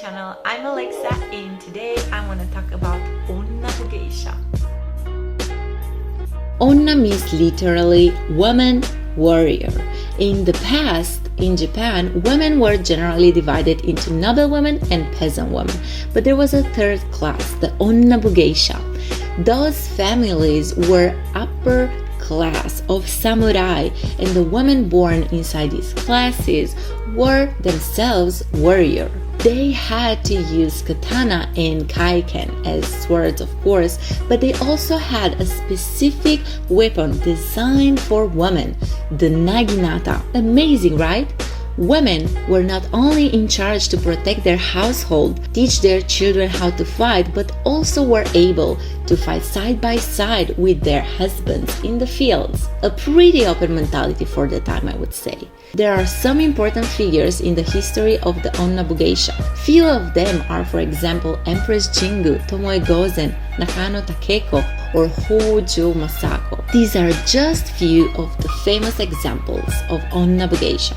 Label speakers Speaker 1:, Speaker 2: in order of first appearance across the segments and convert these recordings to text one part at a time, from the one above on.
Speaker 1: channel. I'm Alexa and today I want to talk about ONNA BUGEISHA.
Speaker 2: Onna means literally woman warrior. In the past, in Japan, women were generally divided into noble women and peasant women, but there was a third class, the Onna Bugeisha. Those families were upper class of samurai, and the women born inside these classes were themselves warrior. They had to use katana and kaiken as swords, of course, but they also had a specific weapon designed for women, the naginata. Amazing, right? Women were not only in charge to protect their household, teach their children how to fight, but also were able to fight side by side with their husbands in the fields. A pretty open mentality for the time, I would say. There are some important figures in the history of the Onna Bugeisha. Few of them are, for example, Empress Jingu, Tomoe Gozen, Nakano Takeko, or Hojo Masako. These are just few of the famous examples of Onna Bugeisha.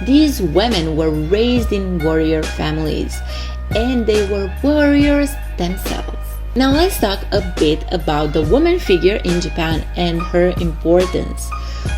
Speaker 2: These women were raised in warrior families, and they were warriors themselves. Now let's talk a bit about the woman figure in Japan and her importance.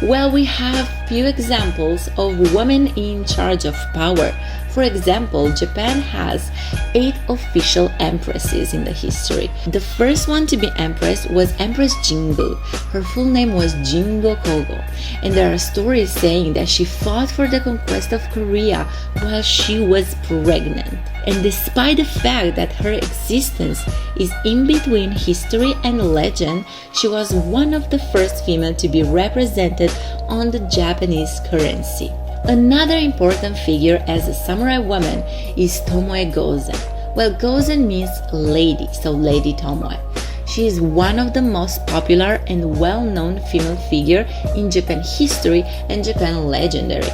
Speaker 2: Well, we have few examples of women in charge of power. For example, Japan has 8 official empresses in the history. The first one to be empress was Empress Jingu. Her full name was Jingo Kogo, and there are stories saying that she fought for the conquest of Korea while she was pregnant. And despite the fact that her existence is in between history and legend, she was one of the first female to be represented on the Japanese currency. Another important figure as a samurai woman is Tomoe Gozen. Well, Gozen means lady, so Lady Tomoe. She is one of the most popular and well-known female figure in Japan history and Japan legendary,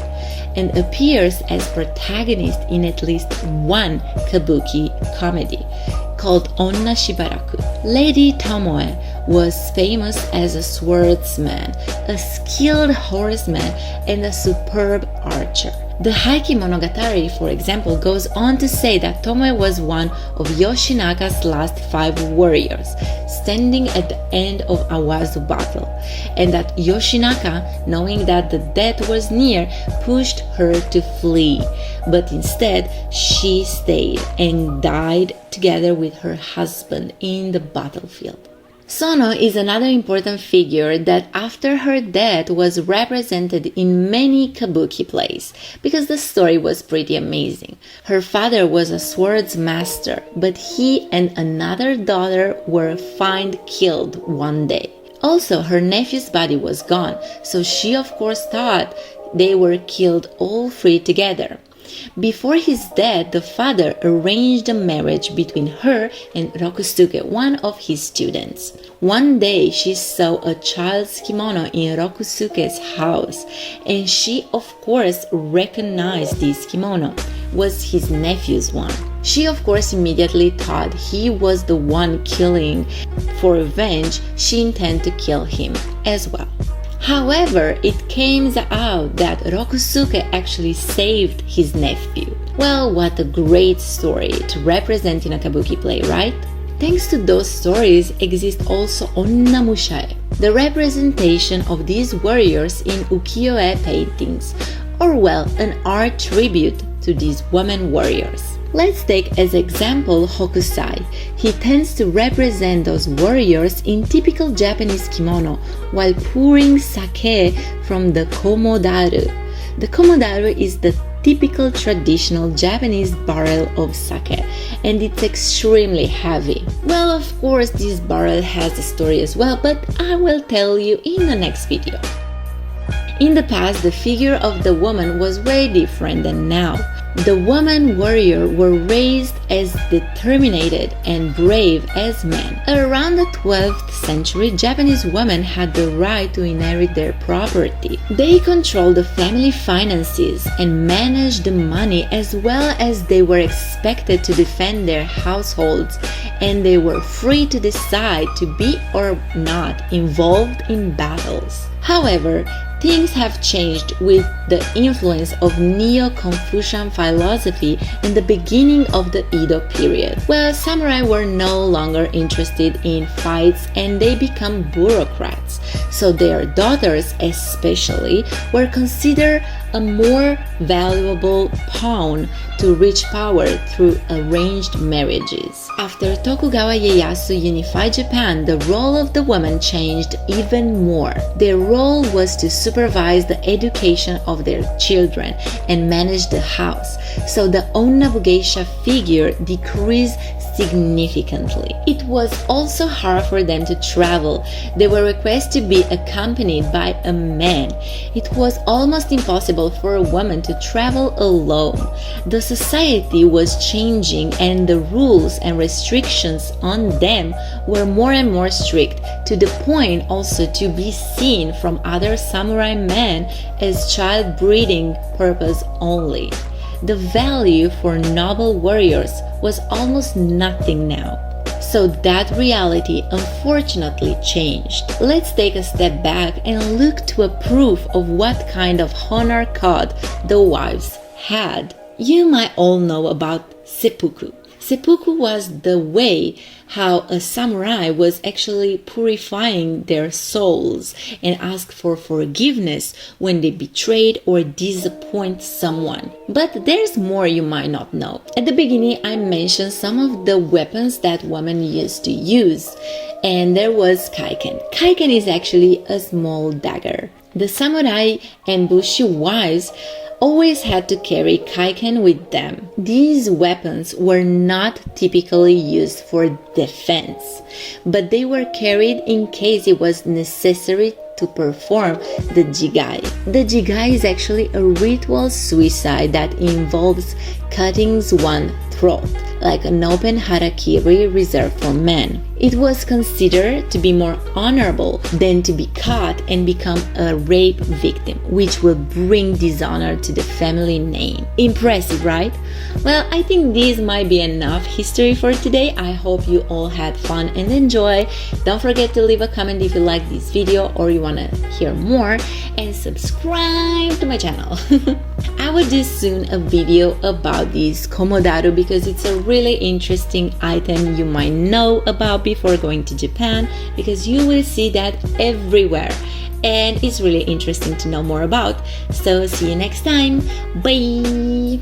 Speaker 2: and appears as protagonist in at least one kabuki comedy called Onna Shibaraku. Lady Tomoe was famous as a swordsman, a skilled horseman, and a superb archer. The Heike Monogatari, for example, goes on to say that Tomoe was one of Yoshinaka's last 5 warriors, standing at the end of Awazu battle, and that Yoshinaka, knowing that the death was near, pushed her to flee, but instead she stayed and died together with her husband in the battlefield. Sono is another important figure that after her death was represented in many kabuki plays because the story was pretty amazing. Her father was a swords master, but he and another daughter were found killed one day. Also, her nephew's body was gone, so she of course thought they were killed all 3 together. Before his death, the father arranged a marriage between her and Rokusuke, one of his students. One day, she saw a child's kimono in Rokusuke's house, and she of course recognized this kimono was his nephew's one. She of course immediately thought he was the one killing. For revenge, she intended to kill him as well. However, it came out that Rokusuke actually saved his nephew. Well, what a great story to represent in a kabuki play, right? Thanks to those stories exist also Onna Mushae, the representation of these warriors in ukiyo-e paintings, or well, an art tribute to these women warriors. Let's take as example Hokusai. He tends to represent those warriors in typical Japanese kimono while pouring sake from the komodaru. The komodaru is the typical traditional Japanese barrel of sake, and it's extremely heavy. Well, of course, this barrel has a story as well, but I will tell you in the next video. In the past, the figure of the woman was very different than now. The women warrior were raised as determined and brave as men. Around the 12th century, Japanese women had the right to inherit their property. They controlled the family finances and managed the money, as well as they were expected to defend their households, and they were free to decide to be or not involved in battles. However, things have changed with the influence of Neo-Confucian philosophy in the beginning of the Edo period. Well, samurai were no longer interested in fights and they become bureaucrats, so their daughters especially were considered a more valuable pawn to reach power through arranged marriages. After Tokugawa Ieyasu unified Japan, the role of the woman changed even more. Their role was to supervise the education of their children and manage the house, so the Onna Bugeisha figure decreased significantly. It was also hard for them to travel. They were requested to be accompanied by a man. It was almost impossible for a woman to travel alone. The society was changing and the rules and restrictions on them were more and more strict, to the point also to be seen from other samurai men as child breeding purpose only. The value for noble warriors was almost nothing now. So that reality unfortunately changed. Let's take a step back and look to a proof of what kind of honor code the wives had. You might all know about seppuku. Seppuku was the way how a samurai was actually purifying their souls and asked for forgiveness when they betrayed or disappoint someone. But there's more you might not know. At the beginning, I mentioned some of the weapons that women used to use, and there was kaiken. Kaiken is actually a small dagger. The samurai and bushi wives always had to carry kaiken with them. These weapons were not typically used for defense, but they were carried in case it was necessary to perform the jigai. The jigai is actually a ritual suicide that involves cutting one's throat, like an open harakiri reserved for men. It was considered to be more honorable than to be caught and become a rape victim, which will bring dishonor to the family name. Impressive, right? Well, I think this might be enough history for today. I hope you all had fun and enjoy. Don't forget to leave a comment if you like this video or you want to hear more, and subscribe to my channel. I will do soon a video about this komodaru because it's a really interesting item you might know about before going to Japan, because you will see that everywhere and it's really interesting to know more about. So see you next time. Bye.